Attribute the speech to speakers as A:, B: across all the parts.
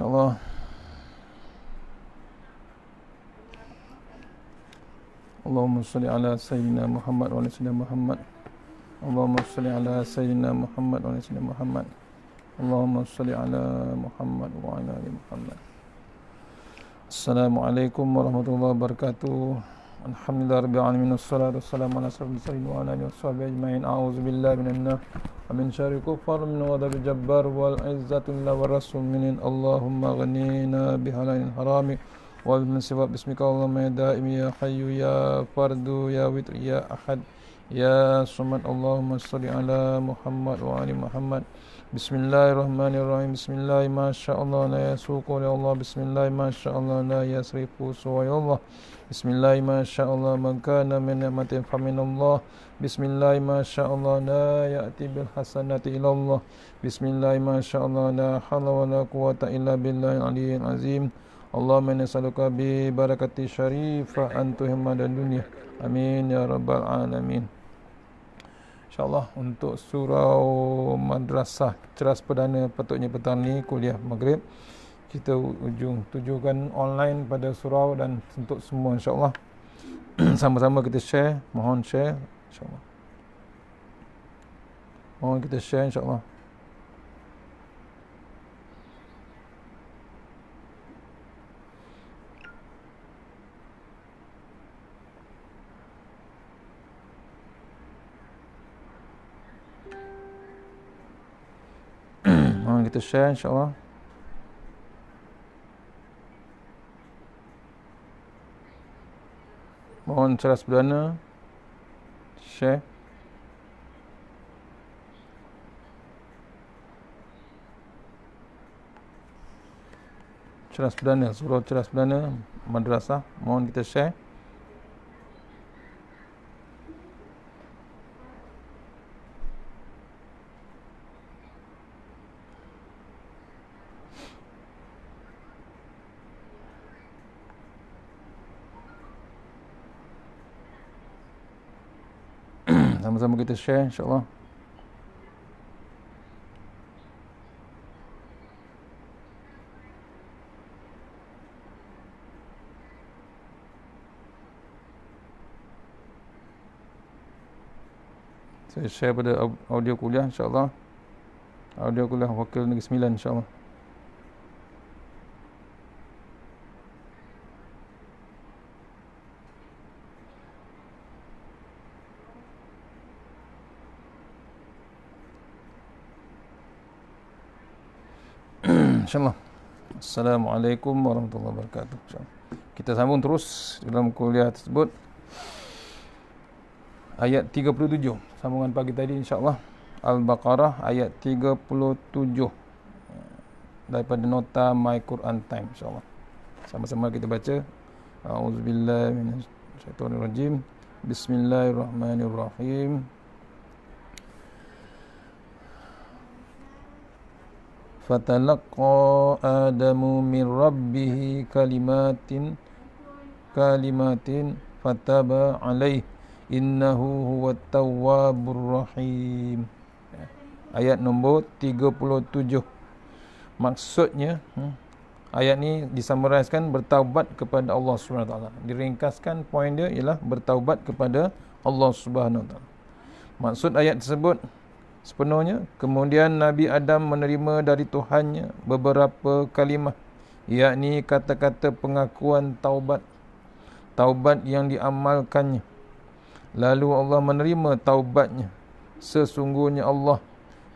A: InsyaAllah. Allahumma salli ala Sayyidina Muhammad wa ala Sayyidina Muhammad. Allahumma salli ala Sayyidina Muhammad wa ala Sayyidina Muhammad. Allahumma salli ala Muhammad wa ala ali Muhammad. Assalamualaikum warahmatullahi wabarakatuh. Alhamdulillah rabbil alamin, wassalatu wassalamu ala asyrafil mursalin wa ala alihi washabihi ajmain. A'udzu billahi minan nar wa min syarri kuffar min ghadabil jabbar wal izzatu lillahi war rasul min. Allahumma ghanina bihalalil harami wa min siwa bismika Allahumma ya daim ya hayyu ya fardu ya witr ya ahad ya samad. Allahumma shalli ala Muhammad wa ali Muhammad. Bismillahirrahmanirrahim. Bismillah masyaallah la yasuqu ya Allah. Bismillah masyaallah la yasrifu suwa ya Allah. Bismillah masyaallah man kana min ni'matin faminallah. Bismillah masyaallah la ya'ti bil hasanati ila Allah. Bismillah masyaallah la haula wala quwwata illa billahil aliyyil azim. Allahumma inna nas'aluka bi barakati syarifah antuhimma dan dunia. Amin ya rabbal alamin. InsyaAllah untuk surau madrasah Ceras Perdana patutnya petang ni kuliah maghrib kita tujukan online pada surau dan untuk semua insyaAllah. Sama-sama kita share, mohon share insyaAllah. Mohon kita share insyaAllah. Mohon kita share insyaAllah. Mohon Ceras Perdana share. Ceras Perdana, surau Ceras Perdana madrasah, mohon kita share. Sama-sama kita share insyaAllah. Saya share pada audio kuliah insyaAllah. Audio kuliah Wakil Negeri Sembilan insyaAllah. InsyaAllah. Assalamualaikum warahmatullahi wabarakatuh. Kita sambung terus dalam kuliah tersebut. Ayat 37. Sambungan pagi tadi insyaAllah. Al-Baqarah ayat 37. Daripada nota My Quran Time insyaAllah. Sama-sama kita baca. A'udzubillahi minasyaitonirrajim. Bismillahirrahmanirrahim. Fatalaqa Adamu min Rabbih kalimatin fataba alaih innahu huwat tawwabur rahim. Ayat nombor 37. Maksudnya ayat ni disummarizkan bertaubat kepada Allah SWT. Diringkaskan poin dia ialah bertaubat kepada Allah SWT. Maksud ayat tersebut sepenuhnya, kemudian Nabi Adam menerima dari Tuhannya beberapa kalimah, yakni kata-kata pengakuan taubat yang diamalkannya. Lalu Allah menerima taubatnya. Sesungguhnya Allah,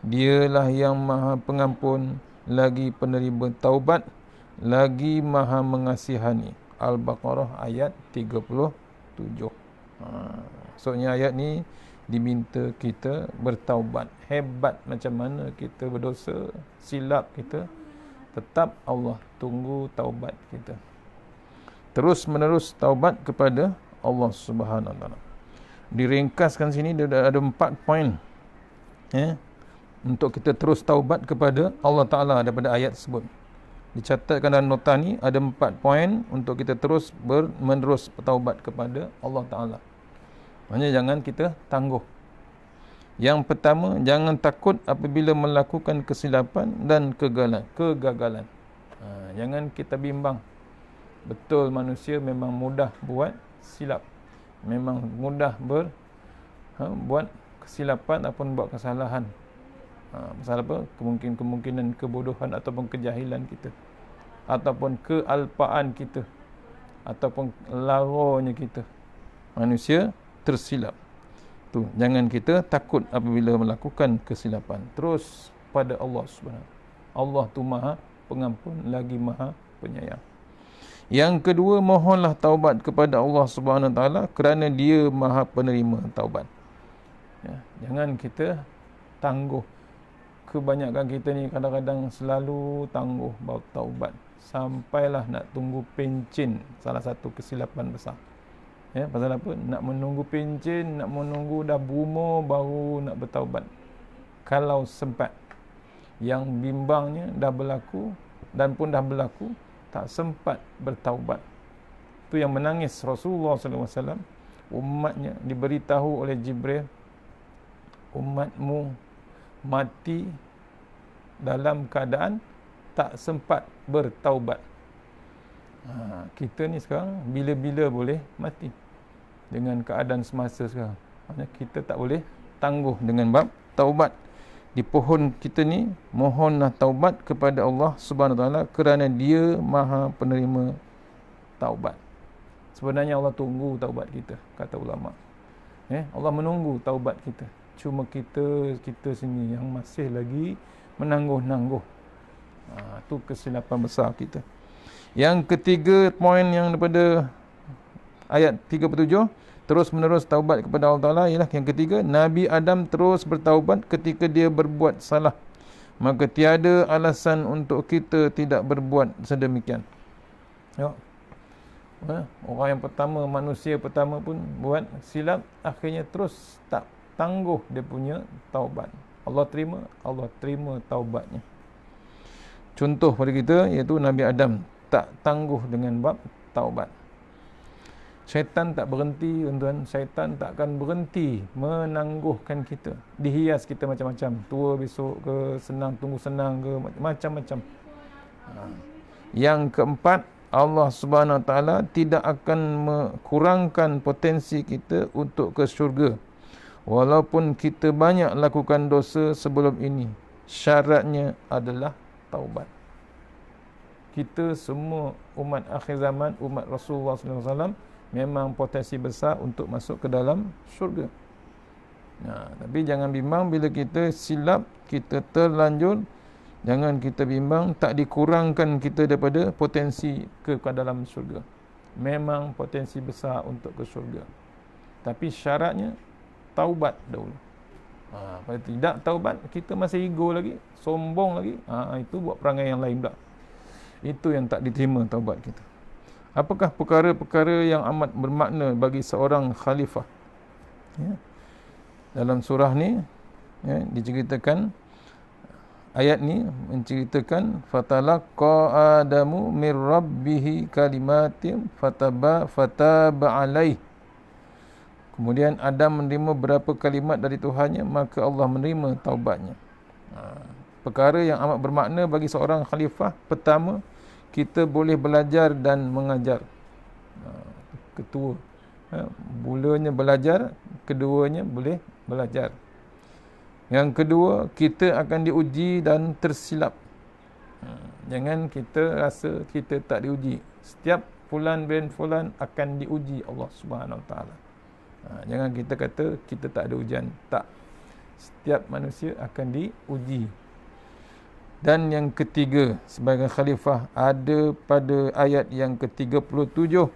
A: dialah yang maha pengampun, lagi penerima taubat, lagi maha mengasihani. Al-Baqarah ayat 37. Maksudnya ayat ni diminta kita bertaubat. Hebat macam mana kita berdosa, silap kita, tetap Allah tunggu taubat kita. Terus menerus taubat kepada Allah Subhanahu Wa Taala. Diringkaskan sini ada 4 poin untuk kita terus taubat kepada Allah Taala daripada ayat tersebut. Dicatatkan dalam nota ni ada 4 poin untuk kita terus menerus bertaubat kepada Allah Taala. Maknanya jangan kita tangguh. Yang pertama, jangan takut apabila melakukan kesilapan dan kegagalan. Jangan kita bimbang. Betul, manusia memang mudah buat silap, memang mudah buat kesilapan ataupun buat kesalahan. Pasal apa? Kemungkinan kebodohan ataupun kejahilan kita, ataupun kealpaan kita, ataupun laranya kita, manusia tersilap. Tu, jangan kita takut apabila melakukan kesilapan. Terus pada Allah Subhanahu. Allah tu Maha Pengampun lagi Maha Penyayang. Yang kedua, mohonlah taubat kepada Allah Subhanahu Wa Taala kerana Dia Maha Penerima taubat. Ya, jangan kita tangguh. Kebanyakan kita ni kadang-kadang selalu tangguh bau taubat sampailah nak tunggu pencen, salah satu kesilapan besar. Ya, pasal apa? Nak menunggu pencen, nak menunggu dah berumur baru nak bertaubat. Kalau sempat, yang bimbangnya dah berlaku dan pun dah berlaku, tak sempat bertaubat. Itu yang menangis Rasulullah SAW. Umatnya diberitahu oleh Jibril, umatmu mati dalam keadaan tak sempat bertaubat. Kita ni sekarang bila-bila boleh mati dengan keadaan semasa sekarang. Maksudnya kita tak boleh tangguh dengan bab taubat. Di pohon kita ni, mohonlah taubat kepada Allah Subhanahu Wa Taala kerana Dia Maha Penerima taubat. Sebenarnya Allah tunggu taubat kita, kata ulama. Allah menunggu taubat kita. Cuma kita sini yang masih lagi menangguh-nangguh. Itu kesilapan besar kita. Yang ketiga poin yang daripada ayat 37, terus menerus taubat kepada Allah Ta'ala, ialah yang ketiga, Nabi Adam terus bertaubat ketika dia berbuat salah. Maka tiada alasan untuk kita tidak berbuat sedemikian. Orang yang pertama, manusia pertama pun buat silap, akhirnya terus tak tangguh dia punya taubat. Allah terima taubatnya. Contoh pada kita iaitu Nabi Adam tak tangguh dengan bab taubat. Syaitan tak berhenti, tuan-tuan. Syaitan tak akan berhenti menangguhkan kita. Dihias kita macam-macam. Tua besok ke, senang, tunggu senang ke, macam-macam. Yang keempat, Allah Subhanahu Wa Taala tidak akan kurangkan potensi kita untuk ke syurga. Walaupun kita banyak lakukan dosa sebelum ini. Syaratnya adalah taubat. Kita semua umat akhir zaman, umat Rasulullah SAW, memang potensi besar untuk masuk ke dalam syurga. Tapi jangan bimbang bila kita silap, kita terlanjur. Jangan kita bimbang, tak dikurangkan kita daripada potensi ke dalam syurga. Memang potensi besar untuk ke syurga. Tapi syaratnya taubat dahulu. Kalau tidak taubat, kita masih ego lagi, sombong lagi. Itu buat perangai yang lain pula. Itu yang tak diterima taubat kita. Apakah perkara-perkara yang amat bermakna bagi seorang khalifah? Dalam surah ni diceritakan, ayat ni menceritakan fatalaqa adamu mir rabbih kalimatin fataba alaih. Kemudian Adam menerima berapa kalimat dari Tuhannya, maka Allah menerima taubatnya. Perkara yang amat bermakna bagi seorang khalifah, pertama, kita boleh belajar dan mengajar. Ketua, mulanya belajar, keduanya boleh belajar. Yang kedua, kita akan diuji dan tersilap. Jangan kita rasa kita tak diuji. Setiap fulan bin fulan akan diuji Allah Subhanahu Wa Taala. Jangan kita kata kita tak ada ujian. Tak. Setiap manusia akan diuji. Dan yang ketiga, sebagai khalifah, ada pada ayat yang ke-37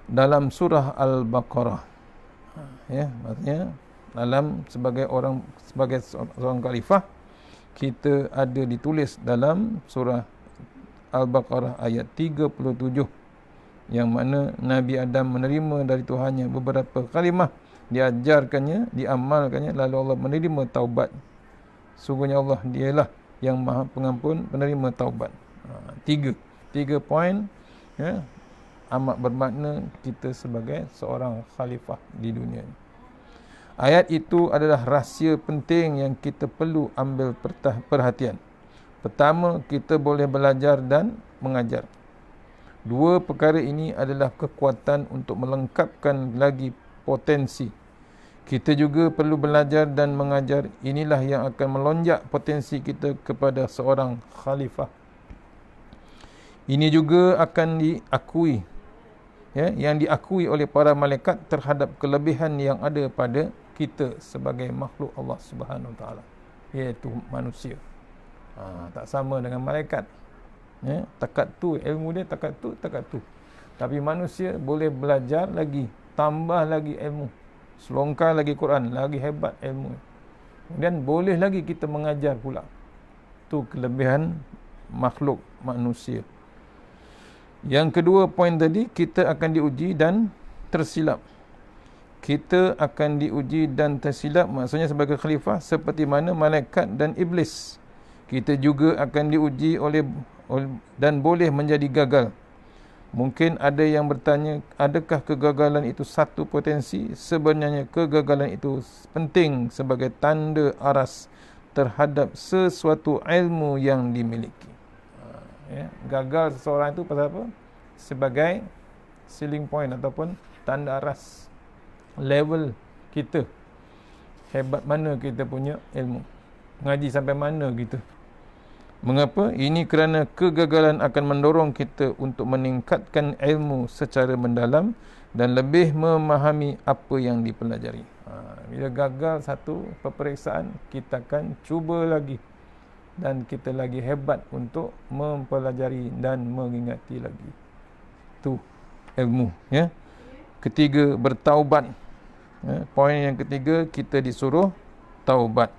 A: dalam surah Al-Baqarah. Maksudnya sebagai seorang khalifah, kita ada ditulis dalam surah Al-Baqarah ayat 37, yang mana Nabi Adam menerima dari Tuhannya beberapa kalimah, diajarkannya, diamalkannya, lalu Allah menerima taubat. Sungguhnya Allah dialah yang Maha Pengampun, penerima taubat. Tiga poin amat bermakna kita sebagai seorang khalifah di dunia ini. Ayat itu adalah rahsia penting yang kita perlu ambil perhatian. Pertama, kita boleh belajar dan mengajar. Dua perkara ini adalah kekuatan untuk melengkapkan lagi potensi. Kita juga perlu belajar dan mengajar. Inilah yang akan melonjak potensi kita kepada seorang khalifah. Ini juga akan diakui, yang diakui oleh para malaikat terhadap kelebihan yang ada pada kita sebagai makhluk Allah Subhanahu Wa Taala, iaitu manusia. Tak sama dengan malaikat. Takat tu ilmu dia, takat tu. Tapi manusia boleh belajar lagi, tambah lagi ilmu, selongkar lagi Quran, lagi hebat ilmu. Kemudian boleh lagi kita mengajar pula. Tu kelebihan makhluk manusia. Yang kedua poin tadi, kita akan diuji dan tersilap. Kita akan diuji dan tersilap, maksudnya sebagai khalifah seperti mana malaikat dan iblis. Kita juga akan diuji dan boleh menjadi gagal. Mungkin ada yang bertanya, adakah kegagalan itu satu potensi? Sebenarnya kegagalan itu penting sebagai tanda aras terhadap sesuatu ilmu yang dimiliki. Gagal seseorang itu pasal apa? Sebagai ceiling point ataupun tanda aras level kita, hebat mana kita punya ilmu, ngaji sampai mana kita. Mengapa? Ini kerana kegagalan akan mendorong kita untuk meningkatkan ilmu secara mendalam dan lebih memahami apa yang dipelajari. Bila gagal satu peperiksaan, kita akan cuba lagi dan kita lagi hebat untuk mempelajari dan mengingati lagi. Tu ilmu. Ketiga, bertaubat. Poin yang ketiga, kita disuruh taubat.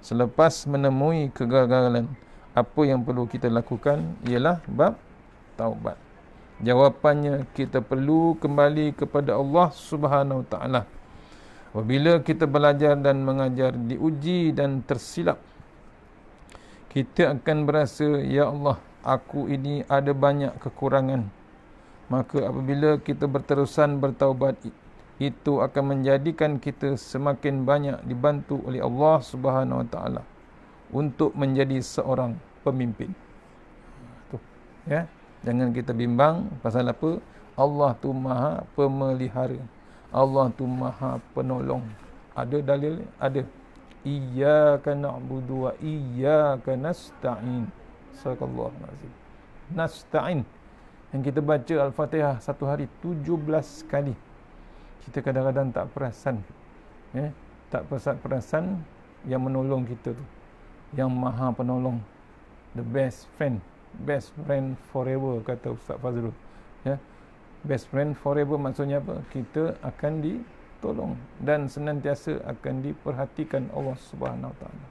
A: Selepas menemui kegagalan, apa yang perlu kita lakukan ialah bab taubat. Jawapannya, kita perlu kembali kepada Allah Subhanahu Wa Taala. Apabila kita belajar dan mengajar, diuji dan tersilap, kita akan berasa, ya Allah, aku ini ada banyak kekurangan. Maka apabila kita berterusan bertaubat, itu akan menjadikan kita semakin banyak dibantu oleh Allah Subhanahu Wa Taala untuk menjadi seorang pemimpin. Jangan kita bimbang pasal apa? Allah tu Maha Pemelihara. Allah tu Maha Penolong. Ada dalil? Ada. Iyyaka na'budu wa iyyaka nasta'in. Sadaqallahu azim. Nasta'in. Yang kita baca Al-Fatihah satu hari 17 kali. Kita kadang-kadang tak perasan. Tak perasan yang menolong kita tu, yang Maha Penolong. The best friend. Best friend forever, kata Ustaz Fazrul. Best friend forever maksudnya apa? Kita akan ditolong dan senantiasa akan diperhatikan Allah Subhanahu Wa Taala.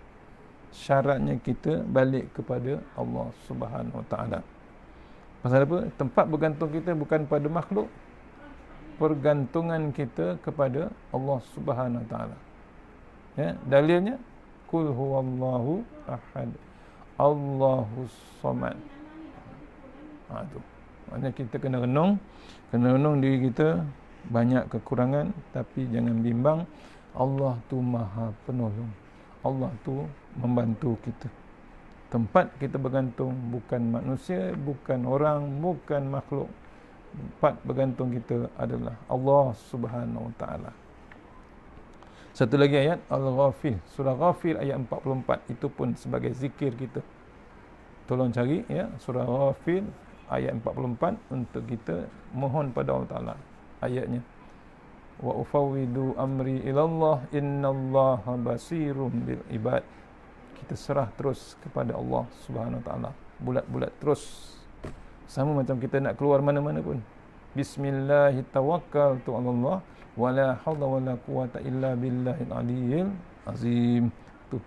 A: Syaratnya kita balik kepada Allah Subhanahu Wa Taala. Pasal apa? Tempat bergantung kita bukan pada makhluk. Pergantungan kita kepada Allah Subhanahu Wa Taala. Dalilnya, Qul huwallahu ahad, Allahus samad. Tu. Maknanya kita kena renung diri kita, banyak kekurangan, tapi jangan bimbang. Allah tu Maha Penolong. Allah tu membantu kita. Tempat kita bergantung bukan manusia, bukan orang, bukan makhluk. Tempat bergantung kita adalah Allah Subhanahu Wa Taala. Satu lagi ayat Al-Ghafir, surah Ghafir ayat 44, itu pun sebagai zikir kita. Tolong cari surah Ghafir ayat 44 untuk kita mohon pada Allah Taala. Ayatnya, wa ufawwidu amri ilallah innallaha basirum bil ibad. Kita serah terus kepada Allah Subhanahu Wa Taala, bulat-bulat terus. Sama macam kita nak keluar mana-mana pun, bismillahirrahmanirrahim, Allah, wala haula wala quwata illa billahil aliyyil azim. Tu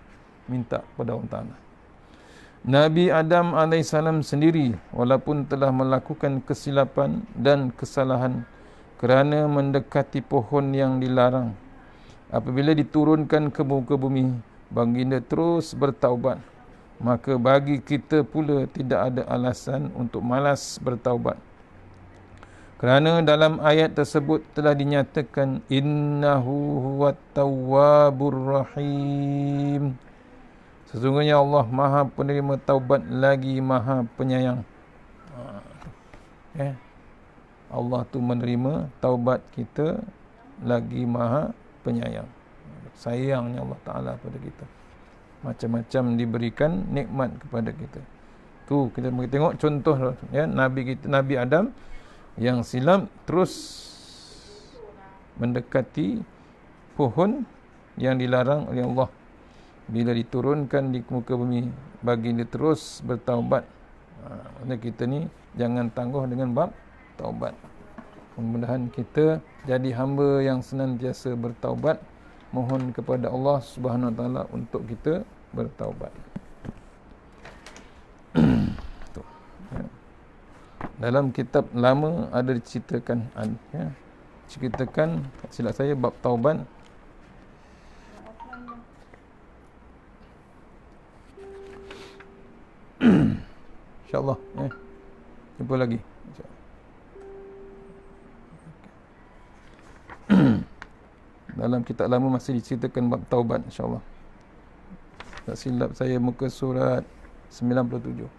A: minta pada Allah Taala. Nabi Adam AS sendiri walaupun telah melakukan kesilapan dan kesalahan kerana mendekati pohon yang dilarang, apabila diturunkan ke muka bumi, baginda terus bertaubat. Maka bagi kita pula tidak ada alasan untuk malas bertaubat. Kerana dalam ayat tersebut telah dinyatakan, innahu huwat tawwabur rahim. Sesungguhnya Allah Maha penerima taubat lagi Maha penyayang. Allah tu menerima taubat kita lagi Maha penyayang. Sayangnya Allah Ta'ala pada kita. Macam-macam diberikan nikmat kepada kita. Tu kita boleh tengok contoh Nabi kita, Nabi Adam yang silap terus mendekati pohon yang dilarang oleh Allah. Bila diturunkan di muka bumi, bagi dia terus bertaubat. Kita ni jangan tangguh dengan bab taubat. Mudah-mudahan kita jadi hamba yang senantiasa bertaubat. Mohon kepada Allah Subhanahu Wa Taala untuk kita bertaubat. Dalam kitab lama ada diceritakan, ceritakan silap saya bab taubat. InsyaAllah jumpa lagi. Dalam kitab lama masih diceritakan bab taubat, insyaAllah. Tak silap saya muka surat 97.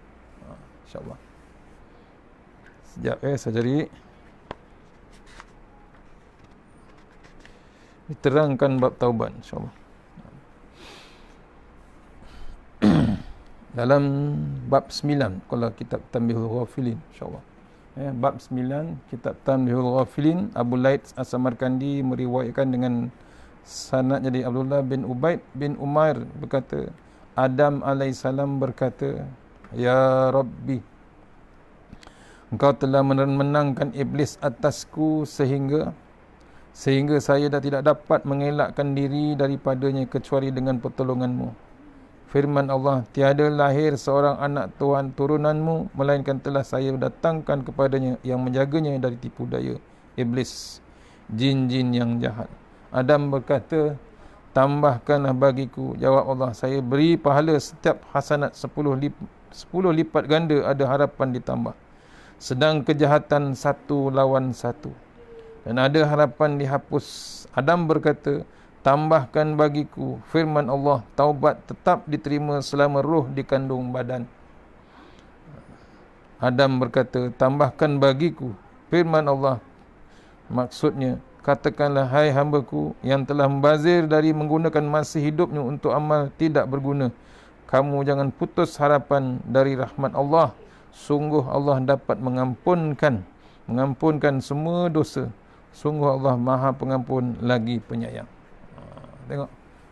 A: InsyaAllah. Sekejap saya cari. Diterangkan bab taubat, insyaAllah. Dalam bab 9 kalau kitab Tanbihul Ghafilin, insyaAllah. Bab 9 kitab Tanbihul Ghafilin, Abu Laits As-Samarkandi meriwayatkan dengan sanad jadi Abdullah bin Ubaid bin Umair berkata, Adam alaihissalam berkata, Ya Rabbi, Engkau telah menangkan iblis atasku sehingga saya dah tidak dapat mengelakkan diri daripadanya kecuali dengan pertolonganmu. Firman Allah, tiada lahir seorang anak tuan turunanmu, melainkan telah saya datangkan kepadanya yang menjaganya dari tipu daya iblis, jin-jin yang jahat. Adam berkata, tambahkanlah bagiku. Jawab Allah, saya beri pahala setiap hasanat 10 lipat ganda, ada harapan ditambah. Sedang kejahatan 1 lawan 1, dan ada harapan dihapus. Adam berkata, tambahkan bagiku. Firman Allah, taubat tetap diterima selama roh dikandung badan. Adam berkata, tambahkan bagiku. Firman Allah, maksudnya, katakanlah, hai hambaku yang telah membazir dari menggunakan masa hidupnya untuk amal tidak berguna, kamu jangan putus harapan dari rahmat Allah. Sungguh Allah dapat mengampunkan semua dosa. Sungguh Allah Maha Pengampun lagi penyayang. Tengok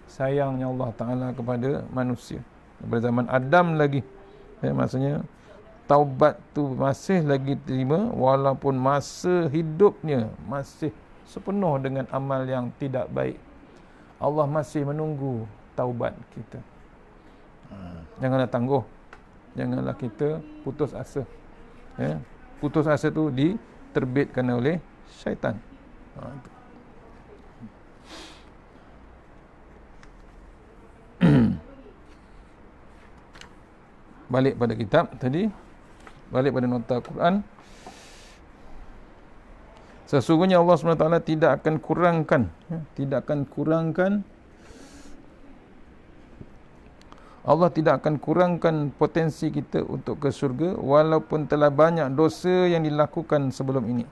A: sayangnya Allah Ta'ala kepada manusia daripada zaman Adam lagi. Maksudnya taubat tu masih lagi terima walaupun masa hidupnya masih sepenuh dengan amal yang tidak baik. Allah masih menunggu taubat kita. Janganlah tangguh, janganlah kita putus asa. Putus asa tu diterbitkan oleh syaitan. Balik pada kitab tadi, balik pada nota Quran. Sesungguhnya Allah SWT tidak akan kurangkan Allah tidak akan kurangkan potensi kita untuk ke syurga walaupun telah banyak dosa yang dilakukan sebelum ini,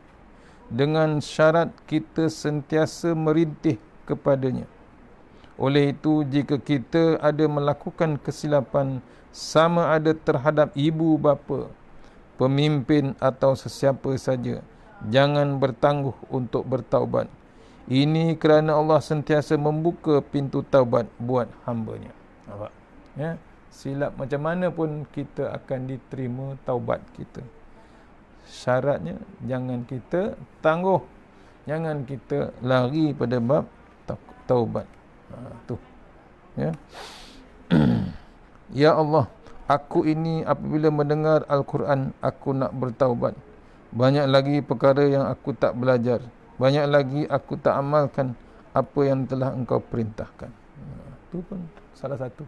A: dengan syarat kita sentiasa merintih kepadanya. Oleh itu, jika kita ada melakukan kesilapan, sama ada terhadap ibu bapa, pemimpin atau sesiapa saja, jangan bertangguh untuk bertaubat. Ini kerana Allah sentiasa membuka pintu taubat buat hamba-Nya. Nampak? Silap macam mana pun kita akan diterima taubat kita. Syaratnya jangan kita tangguh, jangan kita lari pada bab taubat. Tu. Ya Allah, aku ini apabila mendengar Al-Quran, aku nak bertaubat. Banyak lagi perkara yang aku tak belajar. Banyak lagi aku tak amalkan apa yang telah Engkau perintahkan. Itu pun salah satu.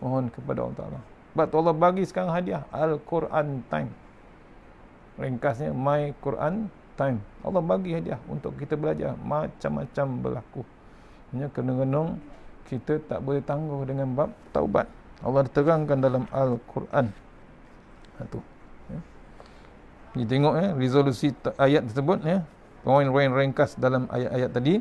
A: Mohon kepada Allah Ta'ala. Sebab tu Allah bagi sekarang hadiah Al-Quran Time. Ringkasnya My Quran Time. Allah bagi hadiah untuk kita belajar macam-macam berlaku. Kadang-kadang kita tak boleh tangguh dengan bab taubat. Allah terangkan dalam Al-Quran. Itu. Ni tengok resolusi ayat tersebut poin-poin ringkas dalam ayat-ayat tadi.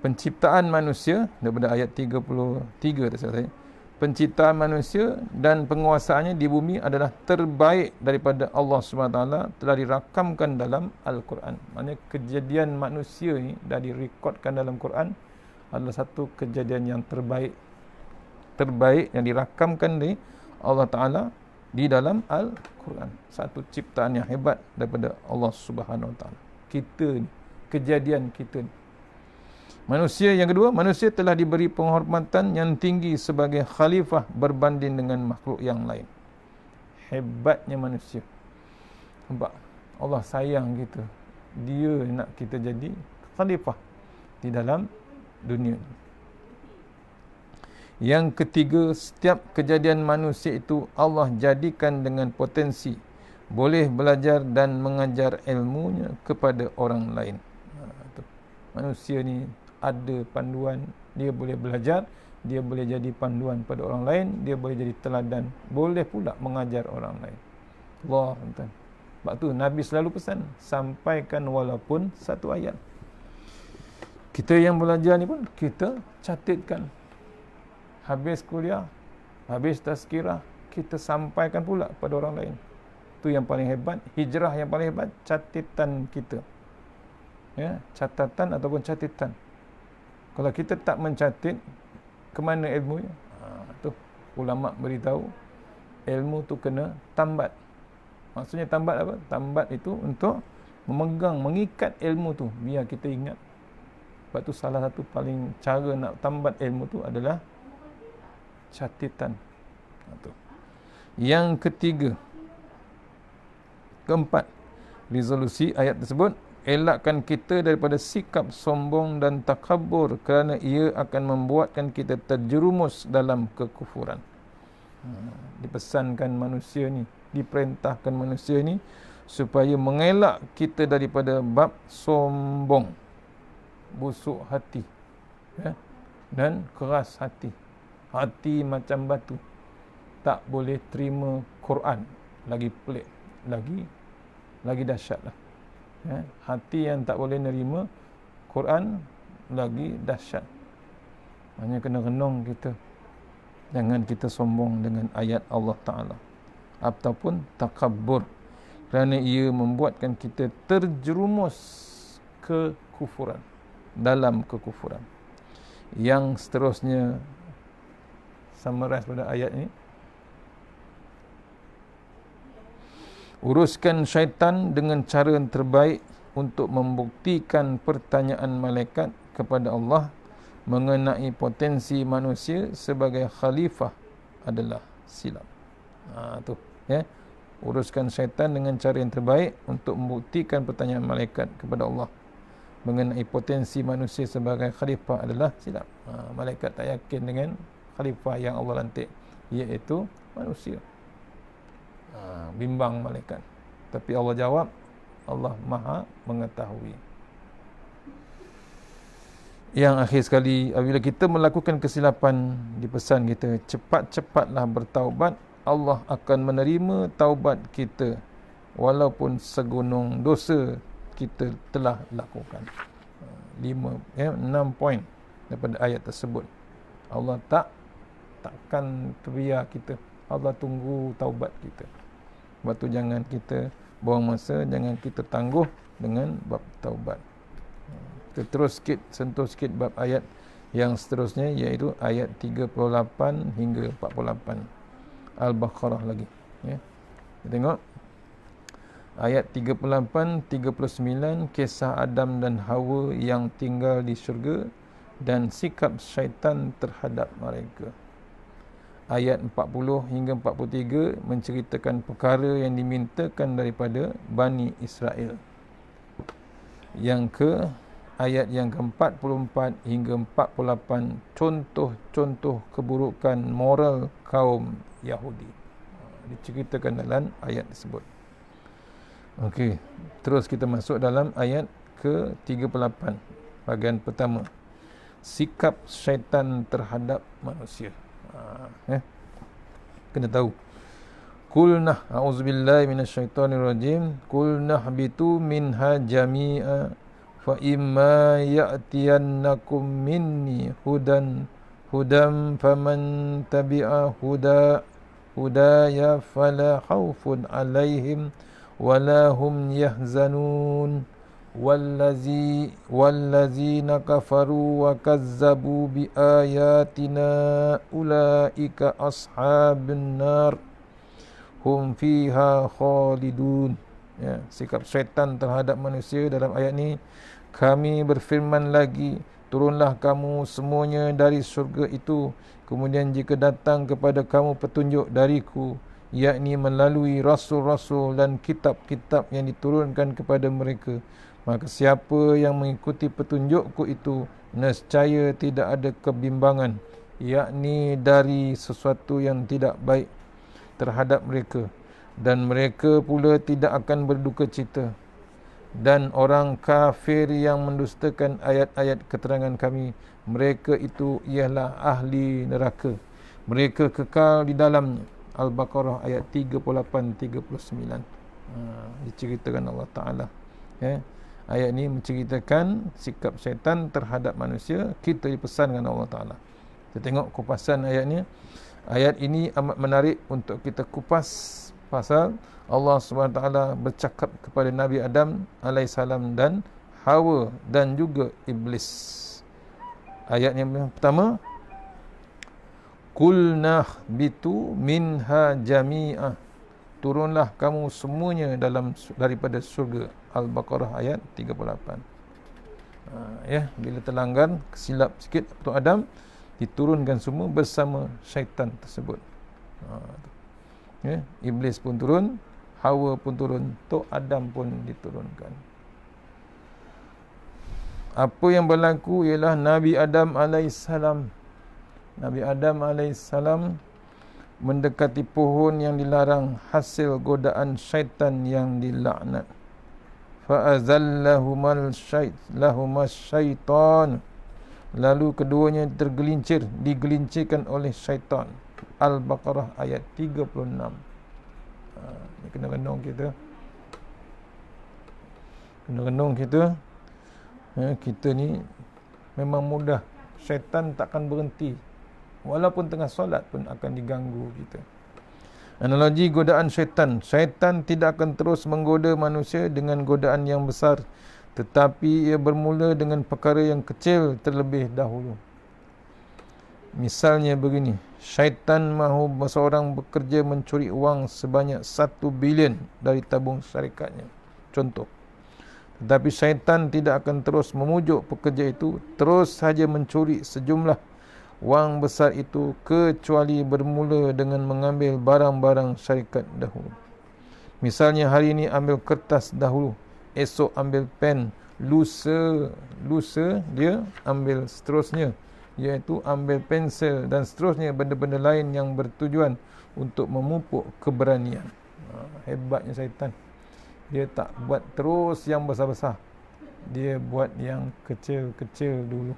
A: Penciptaan manusia daripada ayat 33 tadi saya. Penciptaan manusia dan penguasaannya di bumi adalah terbaik daripada Allah SWT, telah dirakamkan dalam Al-Quran. Maksudnya kejadian manusia ni dah direkodkan dalam Quran adalah satu kejadian yang terbaik yang dirakamkan di Allah Ta'ala di dalam Al-Quran. Satu ciptaan yang hebat daripada Allah Subhanahu Wa Ta'ala. Kita ni, kejadian kita ni. Manusia yang kedua, manusia telah diberi penghormatan yang tinggi sebagai khalifah berbanding dengan makhluk yang lain. Hebatnya manusia. Nampak? Allah sayang kita. Dia nak kita jadi khalifah di dalam dunia ni. Yang ketiga, setiap kejadian manusia itu Allah jadikan dengan potensi boleh belajar dan mengajar ilmunya kepada orang lain. Manusia ni ada panduan, dia boleh belajar, dia boleh jadi panduan pada orang lain, dia boleh jadi teladan, boleh pula mengajar orang lain. Allah, tuan. Sebab tu Nabi selalu pesan, sampaikan walaupun satu ayat. Kita yang belajar ni pun kita catatkan. Habis kuliah, habis tazkirah, kita sampaikan pula pada orang lain. Itu yang paling hebat, hijrah yang paling hebat, catatan kita. Catatan ataupun catatan. Kalau kita tak mencatat, ke mana ilmunya? Tu ulama beritahu, ilmu tu kena tambat. Maksudnya tambat apa? Tambat itu untuk memegang, mengikat ilmu tu biar kita ingat. Sebab tu salah satu paling cara nak tambat ilmu tu adalah catatan. Yang ketiga, keempat, resolusi ayat tersebut, elakkan kita daripada sikap sombong dan takabur kerana ia akan membuatkan kita terjerumus dalam kekufuran. Dipesankan manusia ni, diperintahkan manusia ni supaya mengelak kita daripada bab sombong, busuk hati, dan keras hati. Hati macam batu, tak boleh terima Quran, lagi pelik, lagi dahsyatlah. Hati yang tak boleh nerima Quran lagi dahsyat. Hanya kena renung kita, jangan kita sombong dengan ayat Allah Ta'ala ataupun takabbur, kerana ia membuatkan kita terjerumus ke kufuran, dalam kekufuran. Yang seterusnya, summarize pada ayat ini, uruskan syaitan dengan cara yang terbaik untuk membuktikan pertanyaan malaikat kepada Allah mengenai potensi manusia sebagai khalifah adalah silap. Uruskan syaitan dengan cara yang terbaik untuk membuktikan pertanyaan malaikat kepada Allah mengenai potensi manusia sebagai khalifah adalah silap. Malaikat tak yakin dengan khalifah yang Allah lantik, iaitu manusia. Bimbang malaikat. Tapi Allah jawab, Allah Maha mengetahui. Yang akhir sekali, apabila kita melakukan kesilapan, dipesan kita cepat-cepatlah bertaubat. Allah akan menerima taubat kita walaupun segunung dosa kita telah lakukan. 6 poin daripada ayat tersebut. Allah takkan terbiar kita. Allah tunggu taubat kita. Sebab tu jangan kita buang masa, jangan kita tangguh dengan bab taubat. Kita terus sikit, sentuh sikit bab ayat yang seterusnya, iaitu ayat 38 hingga 48 Al-Baqarah lagi. Kita tengok ayat 38, 39, kisah Adam dan Hawa yang tinggal di syurga dan sikap syaitan terhadap mereka. Ayat 40 hingga 43 menceritakan perkara yang dimintakan daripada Bani Israel. Ayat yang ke-44 hingga 48 contoh-contoh keburukan moral kaum Yahudi diceritakan dalam ayat tersebut. Okey, terus kita masuk dalam ayat ke-38, bahagian pertama, sikap syaitan terhadap manusia. kena tahu. Qulna a'udzubillahi minasyaitonirrajim. Qulna habitu minha jami'a fa imma ya'tiyannakum minni hudan faman tabi'a hudaya fala khaufun alaihim wala hum yahzanun wallazina kafaru wa kazzabu bi ayatina ulaika ashabun nar hum fiha khalidun. Ya, sikap syaitan terhadap manusia dalam ayat ni, kami berfirman lagi, turunlah kamu semuanya dari syurga itu, kemudian jika datang kepada kamu petunjuk dariku, yakni melalui rasul-rasul dan kitab-kitab yang diturunkan kepada mereka, maka siapa yang mengikuti petunjukku itu, nescaya tidak ada kebimbangan, yakni dari sesuatu yang tidak baik terhadap mereka, dan mereka pula tidak akan berduka cita. Dan orang kafir yang mendustakan ayat-ayat keterangan kami, mereka itu ialah ahli neraka, mereka kekal di dalamnya. Al-Baqarah ayat 38-39. Diceritakan Allah Ta'ala, ya. Ayat ni menceritakan sikap syaitan terhadap manusia. Kita dipesankan Allah Ta'ala. Kita tengok kupasan ayatnya. Ayat ini amat menarik untuk kita kupas, pasal Allah SWT bercakap kepada Nabi Adam AS dan Hawa dan juga Iblis. Ayat yang pertama, Qulna bitu minha jami'ah, turunlah kamu semuanya daripada surga. Al-Baqarah ayat 38. Ya, bila terlanggar, kesilap sikit Tok Adam, diturunkan semua bersama syaitan tersebut. Ya, Iblis pun turun, Hawa pun turun, Tok Adam pun diturunkan. Apa yang berlaku ialah Nabi Adam alaihissalam. Nabi Adam alaihissalam mendekati pohon yang dilarang, hasil godaan syaitan yang dilaknat. Fa'azallahumas syaitan, lalu keduanya digelincirkan oleh syaitan. Al-Baqarah ayat 36. Ini kena renung kita. Kita ni memang mudah, syaitan takkan berhenti. Walaupun tengah solat pun akan diganggu kita. Analogi godaan syaitan. Syaitan tidak akan terus menggoda manusia dengan godaan yang besar, tetapi ia bermula dengan perkara yang kecil terlebih dahulu. Misalnya begini, syaitan mahu seorang bekerja mencuri uang sebanyak 1 bilion dari tabung syarikatnya, contoh. Tetapi syaitan tidak akan terus memujuk pekerja itu terus saja mencuri sejumlah wang besar itu, kecuali bermula dengan mengambil barang-barang syarikat dahulu. Misalnya hari ini ambil kertas dahulu, esok ambil pen, lusa dia ambil seterusnya, iaitu ambil pensel dan seterusnya, benda-benda lain yang bertujuan untuk memupuk keberanian. Hebatnya syaitan. Dia tak buat terus yang besar-besar, dia buat yang kecil-kecil dulu.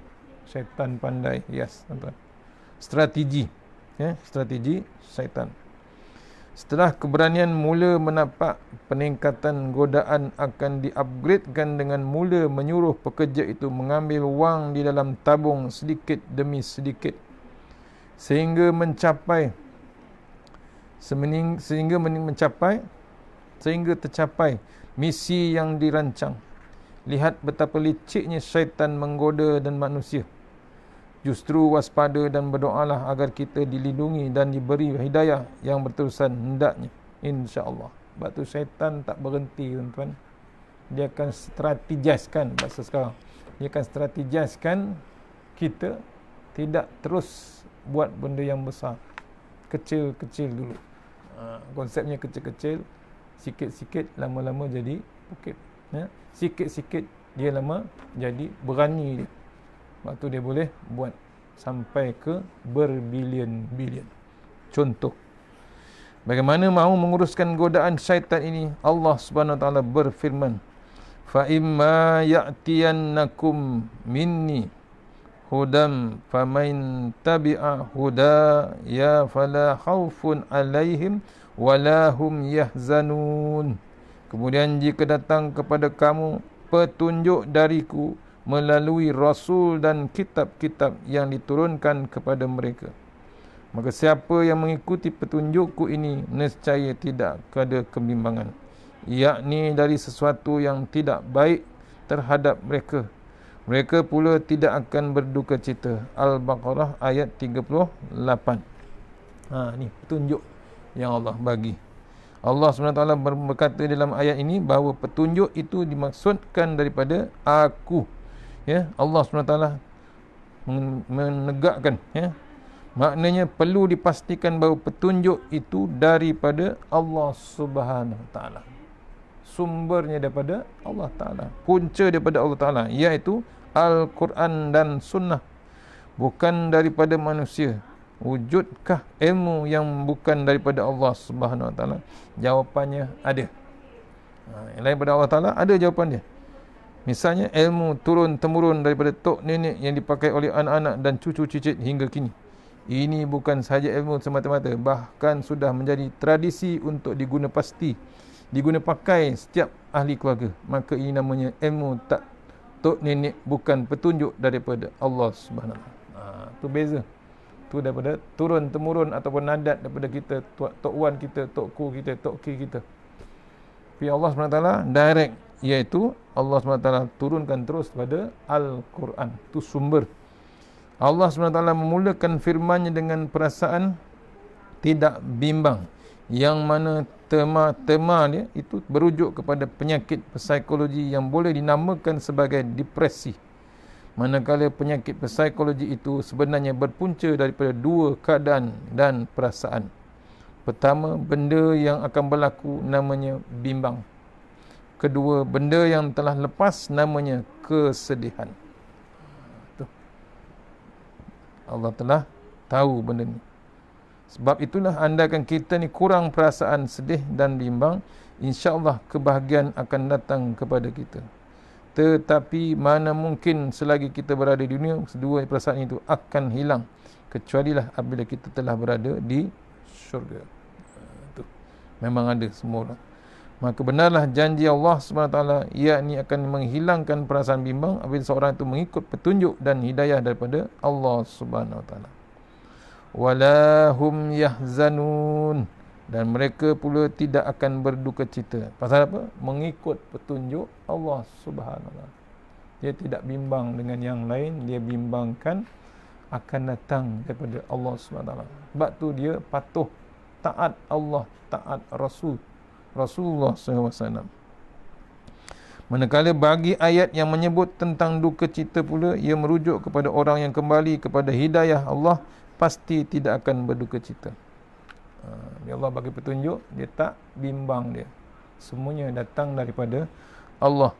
A: Syaitan pandai, yes, tuan-tuan. Strategi, ya, strategi syaitan. Setelah keberanian mula menampak, peningkatan godaan akan di-upgradekan dengan mula menyuruh pekerja itu mengambil wang di dalam tabung sedikit demi sedikit, sehingga tercapai misi yang dirancang. Lihat betapa liciknya syaitan menggoda dan manusia. Justru waspada dan berdoalah agar kita dilindungi dan diberi hidayah yang berterusan hendaknya, insya-Allah. Sebab tu syaitan tak berhenti, tuan-tuan. Dia akan strategizkan, bahasa sekarang, dia akan strategizkan kita tidak terus buat benda yang besar. Kecil-kecil dulu. Konsepnya kecil-kecil, sikit-sikit, lama-lama jadi bukit. Ya? Sikit-sikit dia lama jadi berani dia. Waktu dia boleh buat sampai ke berbilion-bilion. Contoh, bagaimana mahu menguruskan godaan syaitan ini, Allah Subhanahu Wa Taala berfirman, fa imma ya'tiyannakum minni hudam faman tabi'a huda ya fala khaufun alaihim wala hum yahzanun. Kemudian jika datang kepada kamu petunjuk dariku melalui rasul dan kitab-kitab yang diturunkan kepada mereka, maka siapa yang mengikuti petunjukku ini nescaya tidak ada kebimbangan, yakni dari sesuatu yang tidak baik terhadap mereka. Mereka pula tidak akan berduka cita. Al-Baqarah ayat 38. Ni petunjuk yang Allah bagi. Allah SWT berkata dalam ayat ini bahawa petunjuk itu dimaksudkan daripada aku. Ya, Allah SWT menegakkan, ya. Maknanya perlu dipastikan bahawa petunjuk itu daripada Allah Subhanahu Taala. Sumbernya daripada Allah Taala, punca daripada Allah Taala, iaitu Al-Quran dan Sunnah, bukan daripada manusia. Wujudkah ilmu yang bukan daripada Allah Subhanahu Wa Taala? Jawapannya ada. Yang lain daripada Allah Taala ada jawapan dia. Misalnya ilmu turun-temurun daripada tok nenek yang dipakai oleh anak-anak dan cucu cicit hingga kini. Ini bukan sahaja ilmu semata-mata, bahkan sudah menjadi tradisi untuk diguna pakai setiap ahli keluarga. Maka ini namanya ilmu tak tok nenek, bukan petunjuk daripada Allah Subhanahu Wa Taala. Tu beza. Tu daripada turun temurun ataupun nadat daripada kita, tok wan kita, tok ku kita, tok ki kita. Tapi Allah SWT direct, iaitu Allah SWT turunkan terus pada Al-Quran. Tu sumber. Allah SWT memulakan firman-Nya dengan perasaan tidak bimbang, yang mana tema dia itu berujuk kepada penyakit psikologi yang boleh dinamakan sebagai depresi. Manakala penyakit psikologi itu sebenarnya berpunca daripada dua keadaan dan perasaan. Pertama, benda yang akan berlaku namanya bimbang. Kedua, benda yang telah lepas namanya kesedihan. Allah telah tahu benda ni. Sebab itulah andaikan kita ni kurang perasaan sedih dan bimbang, insya-Allah kebahagiaan akan datang kepada kita. Tetapi mana mungkin selagi kita berada di dunia, kedua perasaan itu akan hilang, kecualilah apabila kita telah berada di syurga. Itu memang ada semua orang. Maka benarlah janji Allah SWT, yakni akan menghilangkan perasaan bimbang apabila seorang itu mengikut petunjuk dan hidayah daripada Allah SWT. Wala hum yahzanun, dan mereka pula tidak akan berduka cita. Pasal apa? Mengikut petunjuk Allah Subhanahu. Dia tidak bimbang dengan yang lain, dia bimbangkan akan datang daripada Allah SWT. Sebab tu dia patuh, taat Allah, taat Rasulullah SAW. Manakala bagi ayat yang menyebut tentang duka cita pula, ia merujuk kepada orang yang kembali kepada hidayah Allah, pasti tidak akan berduka cita. Bila Allah bagi petunjuk, dia tak bimbang dia. Semuanya datang daripada Allah.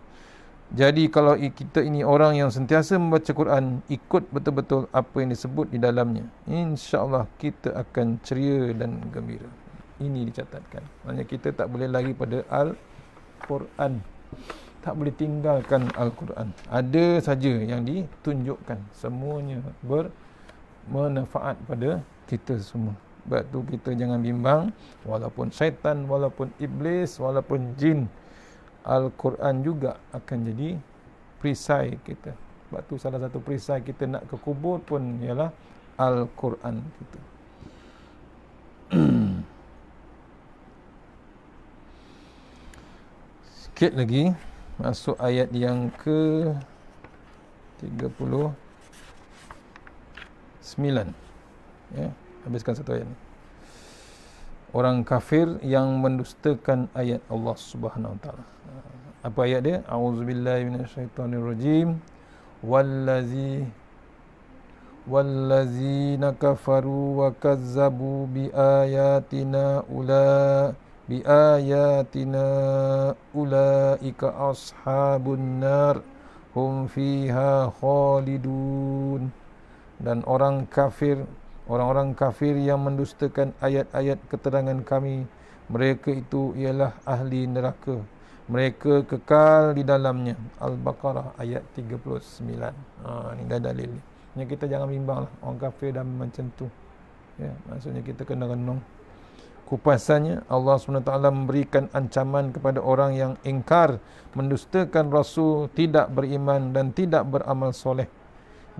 A: Jadi kalau kita ini orang yang sentiasa membaca Quran, ikut betul-betul apa yang disebut di dalamnya, insya-Allah kita akan ceria dan gembira. Ini dicatatkan. Maksudnya kita tak boleh lari pada Al-Quran, tak boleh tinggalkan Al-Quran. Ada saja yang ditunjukkan, semuanya bermanfaat pada kita semua. Sebab tu kita jangan bimbang, walaupun syaitan, walaupun iblis, walaupun jin, Al-Quran juga akan jadi perisai kita. Sebab tu salah satu perisai kita nak ke kubur pun ialah Al-Quran kita. Sikit lagi masuk ayat yang ke 39. Ya, habiskan satu ayat ni. Orang kafir yang mendustakan ayat Allah Subhanahu Wa Taala. Apa ayat dia? A'udzubillahi minasyaitonirrajim. Wallazina kafaru wa kazzabu biayatina ulaika ashabun nar hum fiha khalidun. Dan orang kafir yang mendustakan ayat-ayat keterangan kami, mereka itu ialah ahli neraka, mereka kekal di dalamnya. Al-Baqarah ayat 39. Ini dah dalil ni. Kita jangan bimbang lah orang kafir dan macam tu. Ya, maksudnya kita kena renung. Kupasannya Allah SWT memberikan ancaman kepada orang yang ingkar, mendustakan Rasul, tidak beriman dan tidak beramal soleh,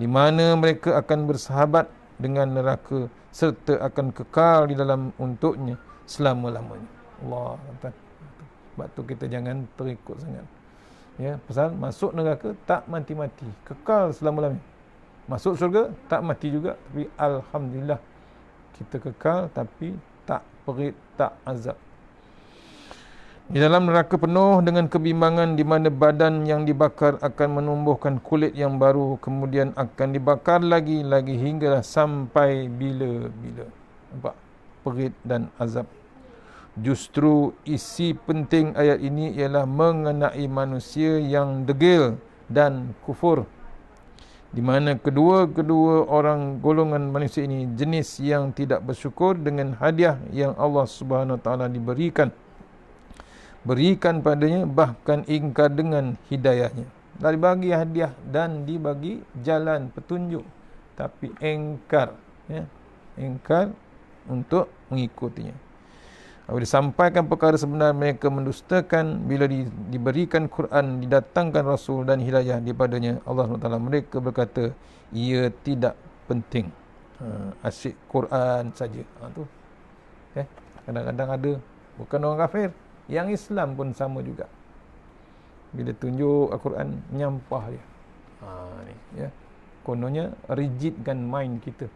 A: di mana mereka akan bersahabat dengan neraka serta akan kekal di dalam untuknya selama-lamanya. Allah kata. Sebab tu kita jangan terikut sangat. Ya, pasal masuk neraka tak mati-mati, kekal selama-lamanya. Masuk syurga tak mati juga, tapi alhamdulillah kita kekal, tapi tak perit, tak azab. Di dalam neraka penuh dengan kebimbangan, di mana badan yang dibakar akan menumbuhkan kulit yang baru, kemudian akan dibakar lagi hinggalah sampai bila-bila. Nampak? Perit dan azab. Justru isi penting ayat ini ialah mengenai manusia yang degil dan kufur, di mana kedua-kedua orang golongan manusia ini jenis yang tidak bersyukur dengan hadiah yang Allah Subhanahu Wa Taala berikan padanya, bahkan ingkar dengan hidayahnya. Dari bagi hadiah dan dibagi jalan petunjuk, tapi ingkar, ya, ingkar untuk mengikutinya. Bila disampaikan perkara sebenar, mereka mendustakan. Bila diberikan Quran, didatangkan Rasul dan hidayah daripadanya, Allah SWT, mereka berkata, ia tidak penting. Asyik Quran saja. Tu. Kadang-kadang ada, bukan orang kafir, yang Islam pun sama juga. Bila tunjuk Al-Quran, menyampah dia. Ni, ya. Kononnya rigidkan mind kita.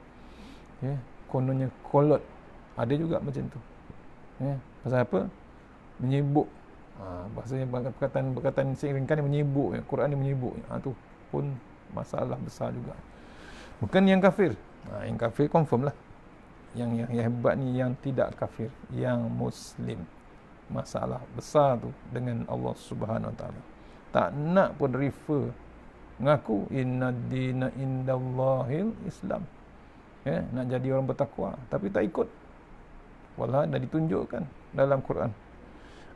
A: Ya. Kononnya kolot. Ada juga macam tu. Ya, pasal apa? Menyibuk. Bahasanya perkataan seiringkan menyibuk, ya. Quran ni menyibuk. Tu pun masalah besar juga. Bukan yang kafir. Yang kafir confirm lah. Yang hebat ni yang tidak kafir, yang Muslim. Masalah besar tu dengan Allah Subhanahu Wa Taala. Tak nak pun refer, mengaku inna dina indallahil Islam. Ya, nak jadi orang bertakwa, tapi tak ikut. Walau dah ditunjukkan dalam Quran.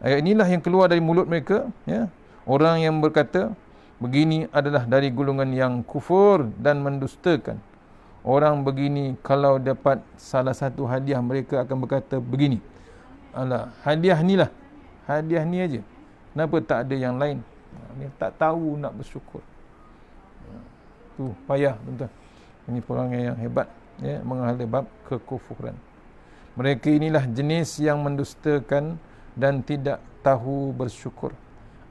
A: Ayat inilah yang keluar dari mulut mereka, ya. Orang yang berkata begini adalah dari golongan yang kufur dan mendustakan. Orang begini kalau dapat salah satu hadiah, mereka akan berkata begini, alah, hadiah ni lah, hadiah ni aja, kenapa tak ada yang lain? Dia tak tahu nak bersyukur. Tu payah tuan-tuan. Ini orang yang hebat, ya, mengenai bab kekufuran. Mereka inilah jenis yang mendustakan dan tidak tahu bersyukur.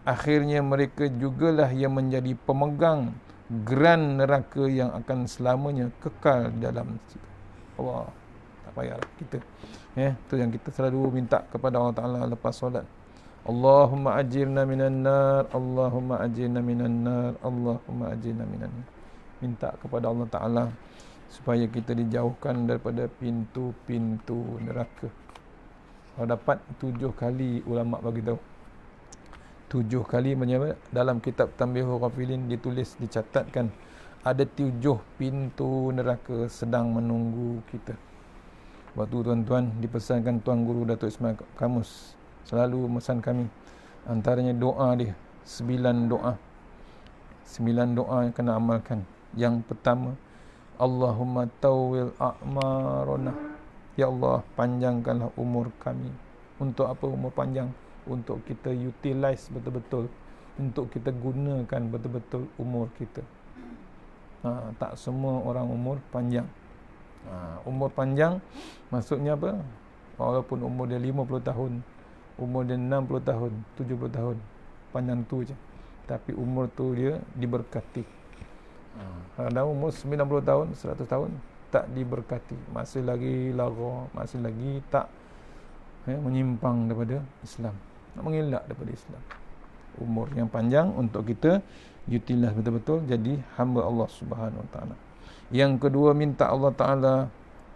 A: Akhirnya mereka jugalah yang menjadi pemegang geran neraka yang akan selamanya kekal di dalam situ. Allah, tak payahlah kita. Ya, tu yang kita selalu minta kepada Allah Taala lepas solat. Allahumma ajirna minan nar, Allahumma ajirna minan nar, Allahumma ajirna minan nar. Minta kepada Allah Taala supaya kita dijauhkan daripada pintu-pintu neraka. Kalau dapat 7 kali ulama bagi tahu. 7 kali menyebut dalam kitab Tanbihul Ghafilin ditulis, dicatatkan ada 7 pintu neraka sedang menunggu kita. Waktu tuan-tuan dipesankan Tuan Guru Datuk Ismail Kamus selalu memesan kami, antaranya doa dia 9 doa. 9 doa yang kena amalkan. Yang pertama, Allahumma tawwil a'marona. Ya Allah, panjangkanlah umur kami. Untuk apa umur panjang? Untuk kita utilize betul-betul, untuk kita gunakan betul-betul umur kita. Tak semua orang umur panjang. Umur panjang maksudnya apa? Walaupun umur dia 50 tahun, umur dia 60 tahun, 70 tahun, panjang tu je. Tapi umur tu dia diberkati. Kadang umur 90 tahun, 100 tahun tak diberkati, masih lagi lara, masih lagi tak menyimpang daripada Islam, nak mengelak daripada Islam. Umur yang panjang untuk kita utilize betul-betul jadi hamba Allah Subhanahu Wa Taala. Yang kedua, minta Allah Taala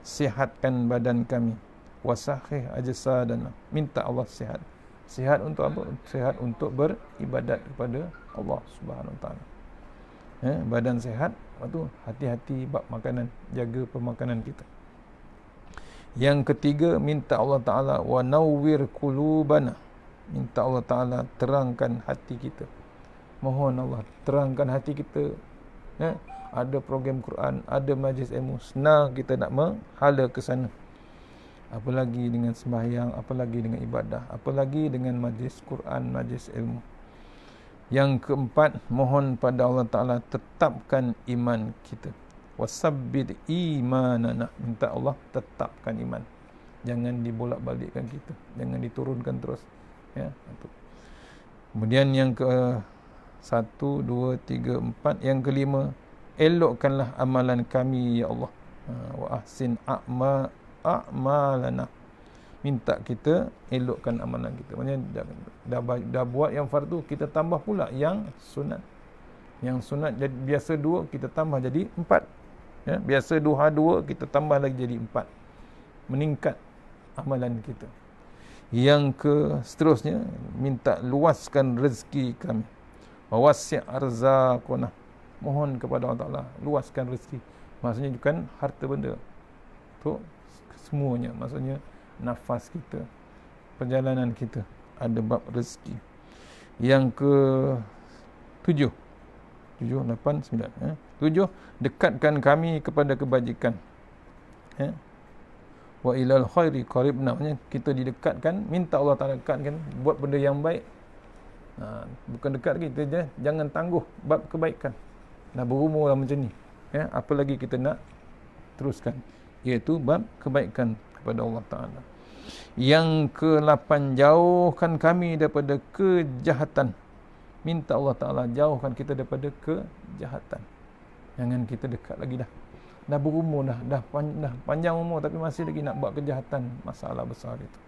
A: sihatkan badan kami, wasahih ajsadana. Minta Allah sihat. Sihat untuk apa? Sihat untuk beribadat kepada Allah Subhanahu Wa Taala. Badan sihat, waktu hati-hati bab makanan, jaga pemakanan kita. Yang ketiga, minta Allah Ta'ala wa nawwir qulubana. Minta Allah Ta'ala terangkan hati kita. Mohon Allah terangkan hati kita, ada program Quran, ada majlis ilmu, senang kita nak menghala ke sana. Apalagi dengan sembahyang, apalagi dengan ibadah, apalagi dengan majlis Quran, majlis ilmu. Yang keempat, mohon pada Allah Ta'ala tetapkan iman kita. Wasabbit imanana, minta Allah tetapkan iman. Jangan dibolak-balikkan kita, jangan diturunkan terus. Kemudian yang ke 1, 2, 3, 4. Yang kelima, elokkanlah amalan kami ya Allah. Wa ahsin a'malana. Minta kita elokkan amalan kita. Maksudnya dah buat yang fardu, kita tambah pula yang sunat. Yang sunat jadi biasa 2, kita tambah jadi 4. Biasa duha 2, kita tambah lagi jadi 4. Meningkat amalan kita. Yang ke seterusnya, minta luaskan rezeki kami. Wa wasi' arzaqana. Mohon kepada Allah Ta'ala luaskan rezeki. Maksudnya bukan harta benda, tu semuanya. Maksudnya nafas kita, perjalanan kita, ada bab rezeki. Yang ke 7, 8, 9. 7, dekatkan kami kepada kebajikan. Wa ilal khairi qaribna. Maksudnya kita didekatkan, minta Allah Ta'ala dekatkan, buat benda yang baik. Bukan dekat lagi, kita jangan tangguh bab kebaikan. Dah berumur lah macam ni, apa lagi kita nak teruskan, iaitu bab kebaikan kepada Allah Ta'ala. Yang ke-8, jauhkan kami daripada kejahatan. Minta Allah Ta'ala jauhkan kita daripada kejahatan. Jangan kita dekat lagi dah berumur, dah panjang umur, tapi masih lagi nak buat kejahatan, masalah besar itu.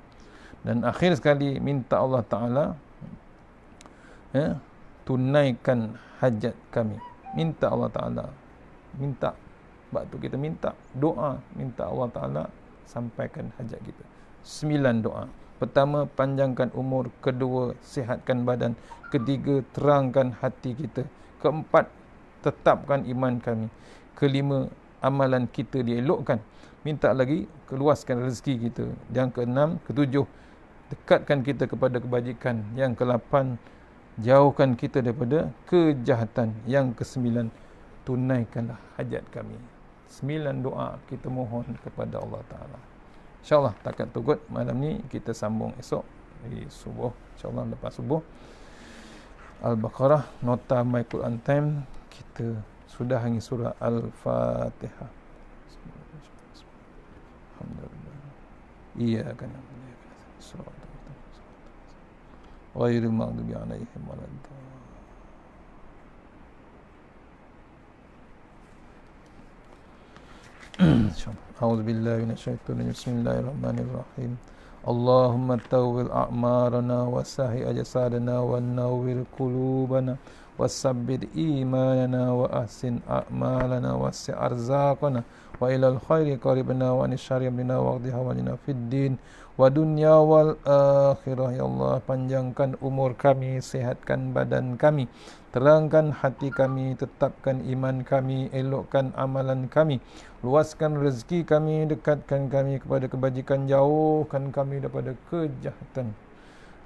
A: Dan akhir sekali, minta Allah Ta'ala tunaikan hajat kami. Minta Allah Ta'ala, minta, sebab tu kita minta doa, minta Allah Ta'ala sampaikan hajat kita. 9 doa. Pertama, panjangkan umur. Kedua, sihatkan badan. Ketiga, terangkan hati kita. Keempat, tetapkan iman kami. Kelima, amalan kita dielokkan. Minta lagi, keluaskan rezeki kita. Yang keenam, ketujuh, dekatkan kita kepada kebajikan. Yang ke-8, jauhkan kita daripada kejahatan. Yang ke-9, tunaikanlah hajat kami. 9 doa kita mohon kepada Allah Ta'ala. InsyaAllah takat tugut malam ni, kita sambung esok di subuh. InsyaAllah lepas subuh Al-Baqarah, nota My Quran Time. Kita sudah hangi surah Al-Fatihah. Alhamdulillah. Iyyaka na'budu wa iyyaka nasta'in. Ghairil maghdubi 'alaihim waladdallin. A'udzu billahi minasyaitonir rajim. Bismillahirrahmanirrahim. Allahumma tawwil a'marana wa sahi ajsadana wa nawwir qulubana wasabbit imanana wa ahsin a'malana wasi' arzaqana wa ilal khairi qaribna wa anishari amrina wa qdi hawajina fid din wa dunya wal akhirah. Ya Allah, panjangkan umur kami, sihatkan badan kami, terangkan hati kami, tetapkan iman kami, elokkan amalan kami, luaskan rezeki kami, dekatkan kami kepada kebajikan, jauhkan kami daripada kejahatan,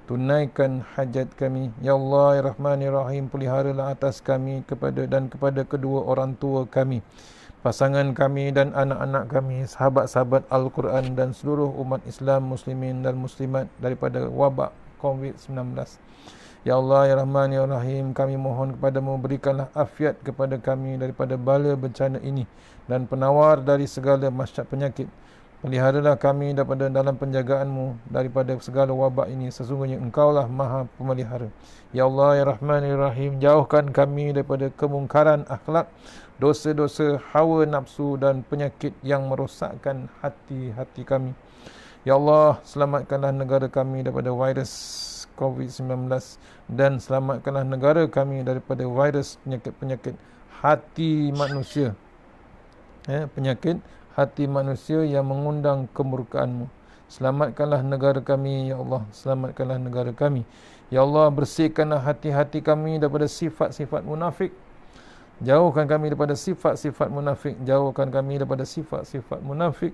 A: tunaikan hajat kami. Ya Allah, ya Rahman, ya Rahim, peliharalah atas kami kepada kedua orang tua kami, pasangan kami dan anak-anak kami, sahabat-sahabat Al-Quran dan seluruh umat Islam, muslimin dan muslimat daripada wabak COVID-19. Ya Allah, ya Rahman, ya Rahim, kami mohon kepadamu, berikanlah afiat kepada kami daripada bala bencana ini dan penawar dari segala masyarakat penyakit. Peliharalah kami daripada dalam penjagaanmu daripada segala wabak ini. Sesungguhnya engkaulah maha pemelihara. Ya Allah, ya Rahman, ya Rahim, jauhkan kami daripada kemungkaran akhlak, dosa-dosa hawa nafsu dan penyakit yang merosakkan hati-hati kami. Ya Allah, selamatkanlah negara kami daripada virus COVID-19 dan selamatkanlah negara kami daripada virus penyakit-penyakit hati manusia. Penyakit hati manusia yang mengundang kemurkaan-Mu. Selamatkanlah negara kami, ya Allah, selamatkanlah negara kami. Ya Allah, bersihkanlah hati-hati kami daripada sifat-sifat munafik. Jauhkan kami daripada sifat-sifat munafik. Jauhkan kami daripada sifat-sifat munafik.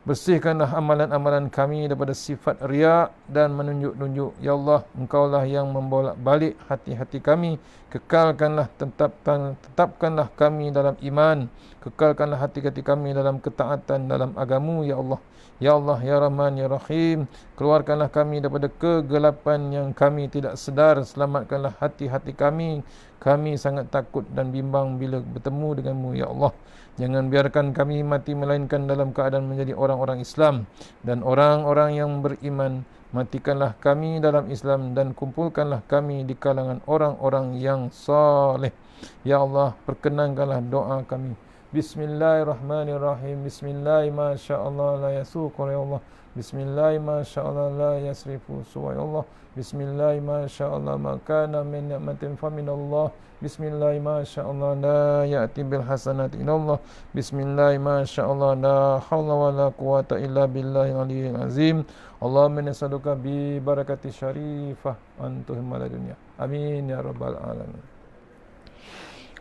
A: Bersihkanlah amalan-amalan kami daripada sifat riak dan menunjuk-nunjuk. Ya Allah, Engkaulah yang membolak-balik hati-hati kami. Kekalkanlah, tetapkanlah kami dalam iman. Kekalkanlah hati-hati kami dalam ketaatan dalam agamu, Ya Allah. Ya Allah, Ya Rahman, Ya Rahim. Keluarkanlah kami daripada kegelapan yang kami tidak sedar. Selamatkanlah hati-hati kami. Kami sangat takut dan bimbang bila bertemu denganmu, Ya Allah. Jangan biarkan kami mati melainkan dalam keadaan menjadi orang-orang Islam dan orang-orang yang beriman. Matikanlah kami dalam Islam dan kumpulkanlah kami di kalangan orang-orang yang saleh. Ya Allah, perkenankanlah doa kami. Bismillahirrahmanirrahim. Bismillah masyaallah la yasuqu ya Allah. Bismillah masyaallah la yasrifu suwa ya Allah. Bismillah masyaallah ma kana min ni'matin fa min Allah. Bismillah masyaallah la ya'ti bil hasanati illa Allah. Bismillah masyaallah la haula wala quwata illa billahi aliyil azim. Allahumma nas'aluka bi barakati syarifah antuhum ala dunya. Amin ya rabbal alamin.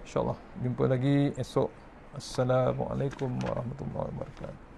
A: InsyaAllah jumpa lagi esok. Assalamualaikum warahmatullahi wabarakatuh.